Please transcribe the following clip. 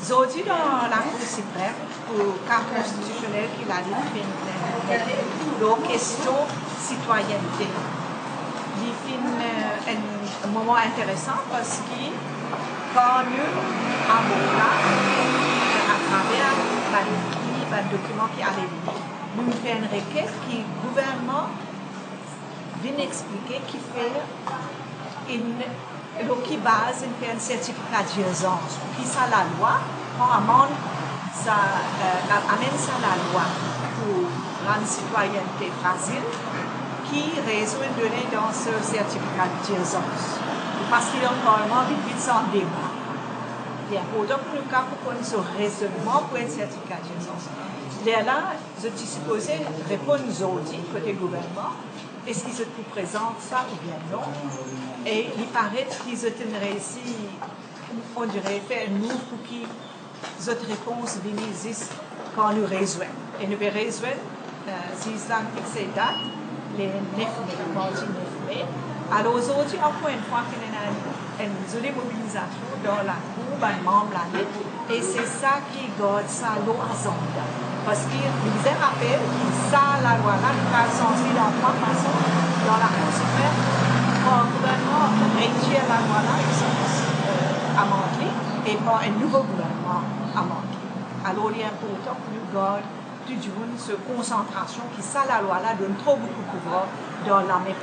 Aujourd'hui, dans la Cour suprême, au cas constitutionnel qui a dit la question citoyenneté. Il est un moment intéressant parce que quand nous avons là, à travers le document qui a été nous fait une requête qui le gouvernement vient expliquer qui fait qui base un certificat d'urgence. Qui ça la loi, on amène ça la loi pour rendre citoyenneté fragile, qui résout donner dans ce certificat d'urgence. Parce qu'il y a encore vite sans débat. Bien, autant que nous avons ce raisonnement pour un certificat d'urgence. Là, je suis supposé répondre aujourd'hui, côté gouvernement, est-ce qu'ils se présentent ça ou bien non? Et il paraît qu'ils ont réussi, on dirait, faire un move pour que les autres réponses viennent quand nous résolvons. Et nous résolvons, si ils ont fixé date, les 9 mai, mardi 9 mai. Alors aujourd'hui, encore une fois, qu'il y a une mobilisation dans la cour, un membre l'année, et c'est ça qui garde ça l'eau à Zonda. Parce qu'il nous rappelle que ça, la loi là, nous va sortir dans trois façons dans la Cour suprême. Quand le gouvernement retire la loi là, ils sont amendés, et par un nouveau gouvernement amendé. Alors il est important que nous gardions toute cette concentration qui ça, la loi là, donne trop beaucoup de pouvoir dans l'armée